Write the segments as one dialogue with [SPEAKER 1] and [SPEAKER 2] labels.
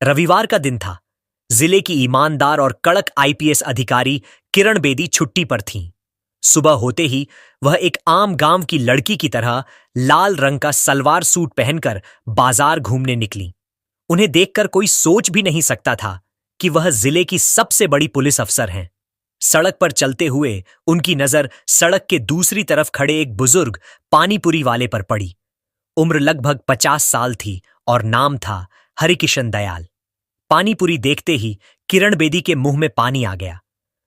[SPEAKER 1] रविवार का दिन था। जिले की ईमानदार और कड़क आईपीएस अधिकारी किरण बेदी छुट्टी पर थीं। सुबह होते ही वह एक आम गांव की लड़की की तरह लाल रंग का सलवार सूट पहनकर बाजार घूमने निकली। उन्हें देखकर कोई सोच भी नहीं सकता था कि वह जिले की सबसे बड़ी पुलिस अफसर हैं। सड़क पर चलते हुए उनकी नजर सड़क के दूसरी तरफ खड़े एक बुजुर्ग पानीपुरी वाले पर पड़ी। उम्र लगभग 50 साल थी और नाम था हरिकिशन दयाल। पानीपुरी देखते ही किरण बेदी के मुंह में पानी आ गया।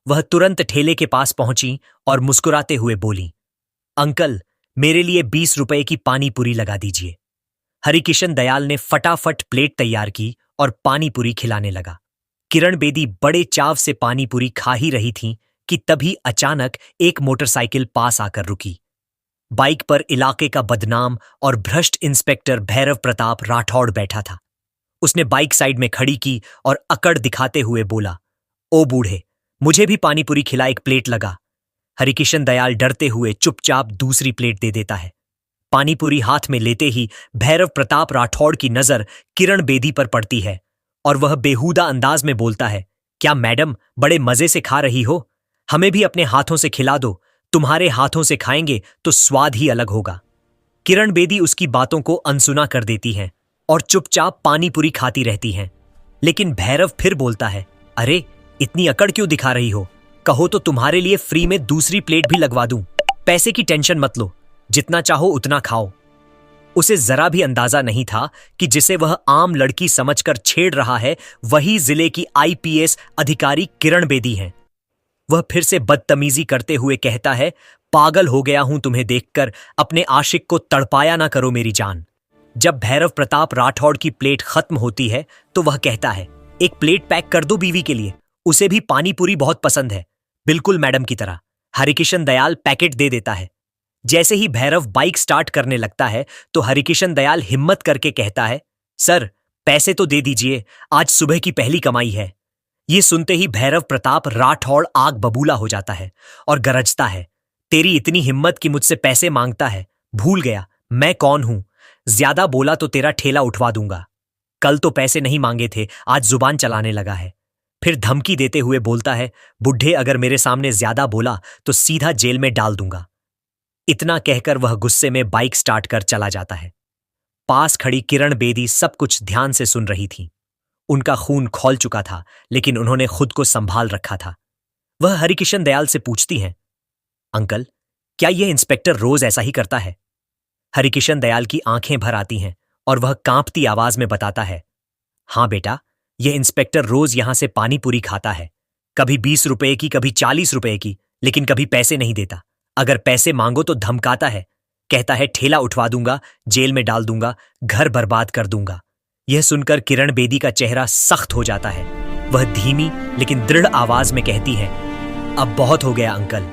[SPEAKER 1] वह तुरंत ठेले के पास पहुंची और मुस्कुराते हुए बोली, अंकल, मेरे लिए 20 रुपए की पानीपुरी लगा दीजिए। हरिकिशन दयाल ने फटाफट प्लेट तैयार की और पानीपुरी खिलाने लगा। किरण बेदी बड़े चाव से पानीपुरी खा ही रही थीं कि तभी अचानक एक मोटरसाइकिल पास आकर रुकी। बाइक पर इलाके का बदनाम और भ्रष्ट इंस्पेक्टर भैरव प्रताप राठौड़ बैठा था। उसने बाइक साइड में खड़ी की और अकड़ दिखाते हुए बोला, ओ बूढ़े, मुझे भी पानीपुरी खिला, एक प्लेट लगा। हरिकिशन दयाल डरते हुए चुपचाप दूसरी प्लेट दे देता है। पानीपुरी हाथ में लेते ही भैरव प्रताप राठौड़ की नजर किरण बेदी पर पड़ती है और वह बेहुदा अंदाज में बोलता है, क्या मैडम बड़े मजे से खा रही हो? हमें भी अपने हाथों से खिला दो, तुम्हारे हाथों से खाएंगे तो स्वाद ही अलग होगा। किरण बेदी उसकी बातों को अनसुना कर देती हैं और चुपचाप पानीपुरी खाती रहती हैं। लेकिन भैरव फिर बोलता है, अरे इतनी अकड़ क्यों दिखा रही हो? कहो तो तुम्हारे लिए फ्री में दूसरी प्लेट भी लगवा दूं। पैसे की टेंशन मत लो, जितना चाहो उतना खाओ। उसे जरा भी अंदाजा नहीं था कि जिसे वह आम लड़की समझकर छेड़ रहा है वही जिले की आईपीएस अधिकारी किरण बेदी हैं। वह फिर से बदतमीजी करते हुए कहता है, पागल हो गया हूं तुम्हें देखकर, अपने आशिक को तड़पाया ना करो मेरी जान। जब भैरव प्रताप राठौड़ की प्लेट खत्म होती है तो वह कहता है, एक प्लेट पैक कर दो बीवी के लिए, उसे भी पानीपुरी बहुत पसंद है, बिल्कुल मैडम की तरह। हरिकिशन दयाल पैकेट दे देता है। जैसे ही भैरव बाइक स्टार्ट करने लगता है तो हरिकिशन दयाल हिम्मत करके कहता है, सर पैसे तो दे दीजिए, आज सुबह की पहली कमाई है। ये सुनते ही भैरव प्रताप राठौड़ आग बबूला हो जाता है और गरजता है, तेरी इतनी हिम्मत कि मुझसे पैसे मांगता है? भूल गया मैं कौन हूं? ज्यादा बोला तो तेरा ठेला उठवा दूंगा। कल तो पैसे नहीं मांगे थे, आज जुबान चलाने लगा है। फिर धमकी देते हुए बोलता है, बुढ़े अगर मेरे सामने ज्यादा बोला तो सीधा जेल में डाल दूंगा। इतना कहकर वह गुस्से में बाइक स्टार्ट कर चला जाता है। पास खड़ी किरण बेदी सब कुछ ध्यान से सुन रही थी। उनका खून खौल चुका था लेकिन उन्होंने खुद को संभाल रखा था। वह हरिकिशन दयाल से पूछती हैं, अंकल, क्या यह इंस्पेक्टर रोज ऐसा ही करता है? हरिकिशन दयाल की आंखें भर आती हैं और वह कांपती आवाज में बताता है, हां बेटा, यह इंस्पेक्टर रोज यहां से पानीपुरी खाता है। कभी 20 रुपए की, कभी 40 रुपए की, लेकिन कभी पैसे नहीं देता। अगर पैसे मांगो तो धमकाता है, कहता है ठेला उठवा दूंगा, जेल में डाल दूंगा, घर बर्बाद कर दूंगा। यह सुनकर किरण बेदी का चेहरा सख्त हो जाता है। वह धीमी लेकिन दृढ़ आवाज में कहती है, अब बहुत हो गया अंकल,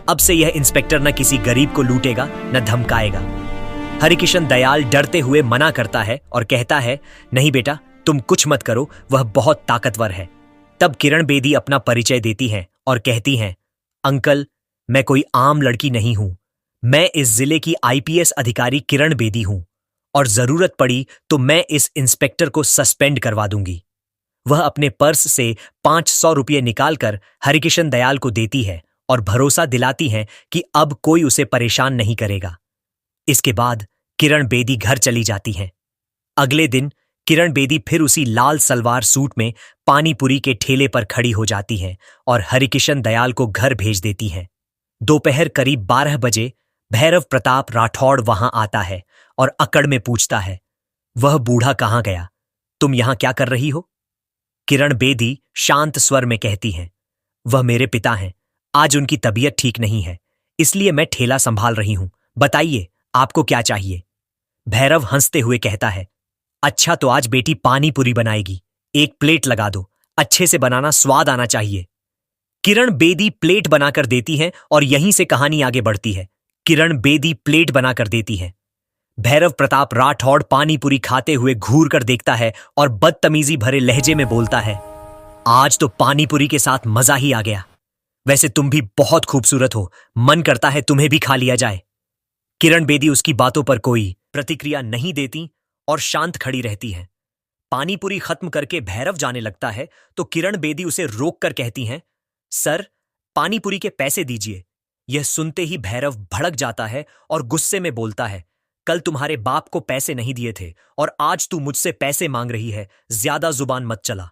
[SPEAKER 1] अब से यह इंस्पेक्टर न किसी गरीब को लूटेगा न धमकाएगा। हरिकिशन दयाल डरते हुए मना करता है और कहता है, नहीं बेटा, तुम कुछ मत करो, वह बहुत ताकतवर है। तब किरण बेदी अपना परिचय देती हैं और कहती हैं, अंकल, मैं कोई आम लड़की नहीं हूं, मैं इस जिले की आईपीएस अधिकारी किरण बेदी हूं और जरूरत पड़ी तो मैं इस इंस्पेक्टर को सस्पेंड करवा दूंगी। वह अपने पर्स से 500 रुपये निकालकर हरिकिशन दयाल को देती है और भरोसा दिलाती हैं कि अब कोई उसे परेशान नहीं करेगा। इसके बाद किरण बेदी घर चली जाती हैं। अगले दिन किरण बेदी फिर उसी लाल सलवार सूट में पानीपुरी के ठेले पर खड़ी हो जाती हैं और हरिकिशन दयाल को घर भेज देती हैं। दोपहर करीब 12 बजे भैरव प्रताप राठौड़ वहां आता है और अकड़ में पूछता है, वह बूढ़ा कहां गया? तुम यहां क्या कर रही हो? किरण बेदी शांत स्वर में कहती हैं, वह मेरे पिता हैं, आज उनकी तबीयत ठीक नहीं है, इसलिए मैं ठेला संभाल रही हूं। बताइए आपको क्या चाहिए? भैरव हंसते हुए कहता है, अच्छा तो आज बेटी पानीपुरी बनाएगी, एक प्लेट लगा दो, अच्छे से बनाना, स्वाद आना चाहिए। किरण बेदी प्लेट बनाकर देती हैं और यहीं से कहानी आगे बढ़ती है। किरण बेदी प्लेट बनाकर देती है। भैरव प्रताप राठौड़ पानीपुरी खाते हुए घूर कर देखता है और बदतमीजी भरे लहजे में बोलता है, आज तो पानीपुरी के साथ मजा ही आ गया। वैसे तुम भी बहुत खूबसूरत हो, मन करता है तुम्हें भी खा लिया जाए। किरण बेदी उसकी बातों पर कोई प्रतिक्रिया नहीं देती और शांत खड़ी रहती है। पानी पूरी खत्म करके भैरव जाने लगता है तो किरण बेदी उसे रोक कर कहती हैं, सर, पानी पूरी के पैसे दीजिए। यह सुनते ही भैरव भड़क जाता है और गुस्से में बोलता है, कल तुम्हारे बाप को पैसे नहीं दिए थे और आज तू मुझसे पैसे मांग रही है, ज्यादा जुबान मत चला।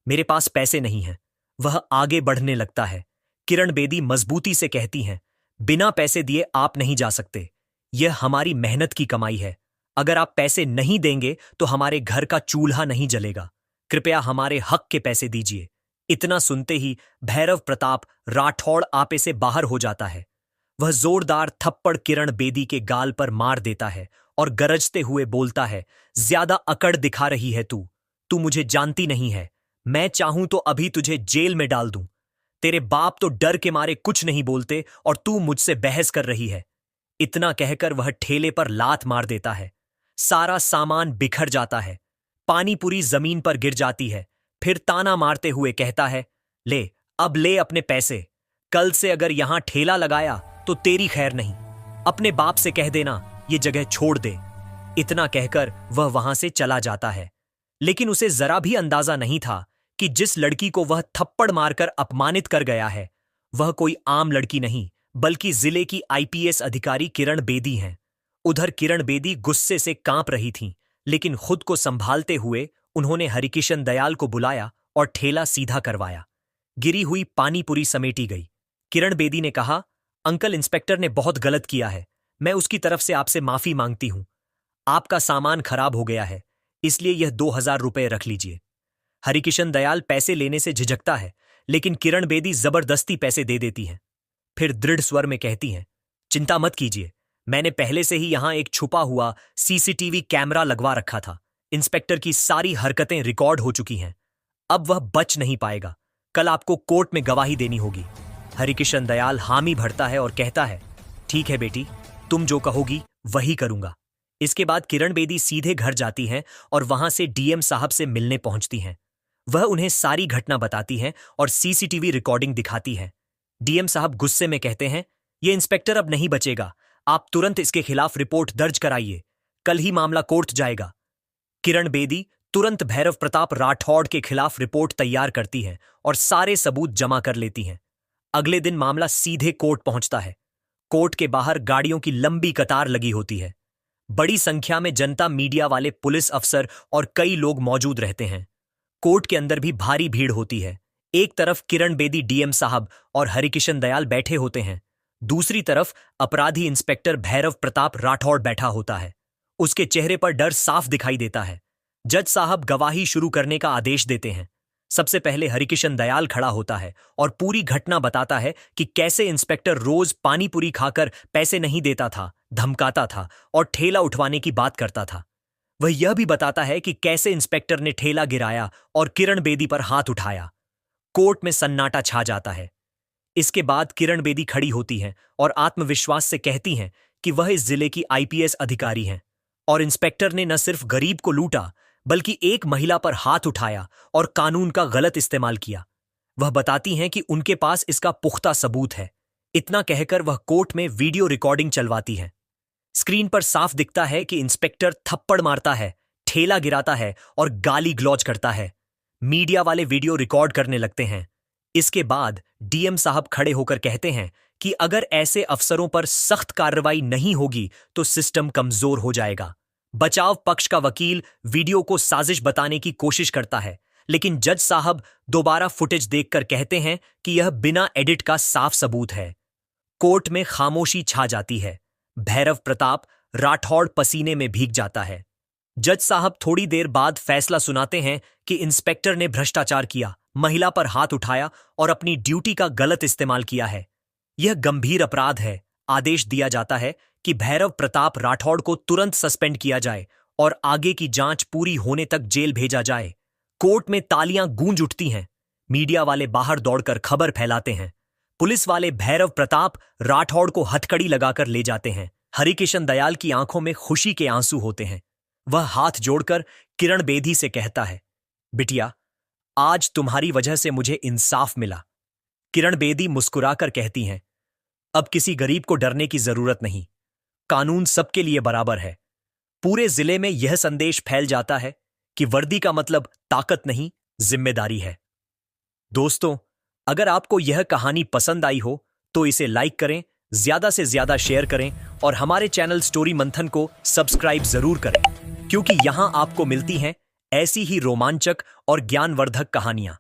[SPEAKER 1] मेरे पास पैसे नहीं हैं। वह आगे बढ़ने लगता है। किरण बेदी मजबूती से कहती हैं, बिना पैसे दिए आप नहीं जा सकते। यह हमारी मेहनत की कमाई है। अगर आप पैसे नहीं देंगे तो हमारे घर का चूल्हा नहीं जलेगा। कृपया हमारे हक के पैसे दीजिए। इतना सुनते ही भैरव प्रताप राठौड़ आपे से बाहर हो जाता है। वह जोरदार थप्पड़ किरण बेदी के गाल पर मार देता है और गरजते हुए बोलता है, ज्यादा अकड़ दिखा रही है तू मुझे जानती नहीं है। मैं चाहूं तो अभी तुझे जेल में डाल दूं। तेरे बाप तो डर के मारे कुछ नहीं बोलते और तू मुझसे बहस कर रही है। इतना कहकर वह ठेले पर लात मार देता है। सारा सामान बिखर जाता है। पानी पूरी जमीन पर गिर जाती है। फिर ताना मारते हुए कहता है, अब ले अपने पैसे। कल से अगर यहां ठेला लगाया तो तेरी खैर नहीं। अपने बाप से कह देना ये जगह छोड़ दे। इतना कहकर वह वहां से चला जाता है। लेकिन उसे जरा भी अंदाजा नहीं था कि जिस लड़की को वह थप्पड़ मारकर अपमानित कर गया है वह कोई आम लड़की नहीं बल्कि जिले की आईपीएस अधिकारी किरण बेदी हैं। उधर किरण बेदी गुस्से से कांप रही थीं, लेकिन खुद को संभालते हुए उन्होंने हरिकिशन दयाल को बुलाया और ठेला सीधा करवाया। गिरी हुई पानी पूरी समेटी गई। किरण बेदी ने कहा, अंकल, इंस्पेक्टर ने बहुत गलत किया है। मैं उसकी तरफ से आपसे माफी मांगती हूं। आपका सामान खराब हो गया है, इसलिए यह 2000 रुपए रख लीजिए। हरिकिशन दयाल पैसे लेने से झिझकता है, लेकिन किरण बेदी जबरदस्ती पैसे दे देती हैं। फिर दृढ़ स्वर में कहती हैं, चिंता मत कीजिए, मैंने पहले से ही यहां एक छुपा हुआ सीसीटीवी कैमरा लगवा रखा था। इंस्पेक्टर की सारी हरकतें रिकॉर्ड हो चुकी हैं। अब वह बच नहीं पाएगा। कल आपको कोर्ट में गवाही देनी होगी। हरिकिशन दयाल हामी भरता है और कहता है, ठीक है बेटी, तुम जो कहोगी वही करूंगा। इसके बाद किरण बेदी सीधे घर जाती हैं और वहां से डीएम साहब से मिलने पहुंचती हैं। वह उन्हें सारी घटना बताती हैं और सीसीटीवी रिकॉर्डिंग दिखाती है। डीएम साहब गुस्से में कहते हैं, यह इंस्पेक्टर अब नहीं बचेगा। आप तुरंत इसके खिलाफ रिपोर्ट दर्ज कराइए। कल ही मामला कोर्ट जाएगा। किरण बेदी तुरंत भैरव प्रताप राठौड़ के खिलाफ रिपोर्ट तैयार करती है और सारे सबूत जमा कर लेती हैं। अगले दिन मामला सीधे कोर्ट पहुंचता है। कोर्ट के बाहर गाड़ियों की लंबी कतार लगी होती है। बड़ी संख्या में जनता, मीडिया वाले, पुलिस अफसर और कई लोग मौजूद रहते हैं। कोर्ट के अंदर भी भारी भीड़ होती है। एक तरफ किरण बेदी, डीएम साहब और हरिकिशन दयाल बैठे होते हैं। दूसरी तरफ अपराधी इंस्पेक्टर भैरव प्रताप राठौड़ बैठा होता है। उसके चेहरे पर डर साफ दिखाई देता है। जज साहब गवाही शुरू करने का आदेश देते हैं। सबसे पहले हरिकिशन दयाल खड़ा होता है और पूरी घटना बताता है कि कैसे इंस्पेक्टर रोज पानी पूरी खाकर पैसे नहीं देता था, धमकाता था और ठेला उठवाने की बात करता था। वह यह भी बताता है कि कैसे इंस्पेक्टर ने ठेला गिराया और किरण बेदी पर हाथ उठाया। कोर्ट में सन्नाटा छा जाता है। इसके बाद किरण बेदी खड़ी होती हैं और आत्मविश्वास से कहती हैं कि वह इस जिले की आईपीएस अधिकारी हैं और इंस्पेक्टर ने न सिर्फ गरीब को लूटा बल्कि एक महिला पर हाथ उठाया और कानून का गलत इस्तेमाल किया। वह बताती हैं कि उनके पास इसका पुख्ता सबूत है। इतना कहकर वह कोर्ट में वीडियो रिकॉर्डिंग चलवाती है। स्क्रीन पर साफ दिखता है कि इंस्पेक्टर थप्पड़ मारता है, ठेला गिराता है और गाली गलौज करता है। मीडिया वाले वीडियो रिकॉर्ड करने लगते हैं। इसके बाद डीएम साहब खड़े होकर कहते हैं कि अगर ऐसे अफसरों पर सख्त कार्रवाई नहीं होगी तो सिस्टम कमजोर हो जाएगा। बचाव पक्ष का वकील वीडियो को साजिश बताने की कोशिश करता है, लेकिन जज साहब दोबारा फुटेज देखकर कहते हैं कि यह बिना एडिट का साफ सबूत है। कोर्ट में खामोशी छा जाती है। भैरव प्रताप राठौड़ पसीने में भीग जाता है। जज साहब थोड़ी देर बाद फैसला सुनाते हैं कि इंस्पेक्टर ने भ्रष्टाचार किया, महिला पर हाथ उठाया और अपनी ड्यूटी का गलत इस्तेमाल किया है। यह गंभीर अपराध है। आदेश दिया जाता है कि भैरव प्रताप राठौड़ को तुरंत सस्पेंड किया जाए और आगे की जांच पूरी होने तक जेल भेजा जाए। कोर्ट में तालियां गूंज उठती हैं। मीडिया वाले बाहर दौड़कर खबर फैलाते हैं। पुलिस वाले भैरव प्रताप राठौड़ को हथकड़ी लगाकर ले जाते हैं। हरिकिशन दयाल की आंखों में खुशी के आंसू होते हैं। वह हाथ जोड़कर किरण बेदी से कहता है, बिटिया, आज तुम्हारी वजह से मुझे इंसाफ मिला। किरण बेदी मुस्कुराकर कहती हैं, अब किसी गरीब को डरने की जरूरत नहीं। कानून सबके लिए बराबर है। पूरे जिले में यह संदेश फैल जाता है कि वर्दी का मतलब ताकत नहीं, जिम्मेदारी है। दोस्तों, अगर आपको यह कहानी पसंद आई हो तो इसे लाइक करें, ज्यादा से ज्यादा शेयर करें और हमारे चैनल स्टोरी मंथन को सब्सक्राइब जरूर करें, क्योंकि यहां आपको मिलती हैं ऐसी ही रोमांचक और ज्ञानवर्धक कहानियां।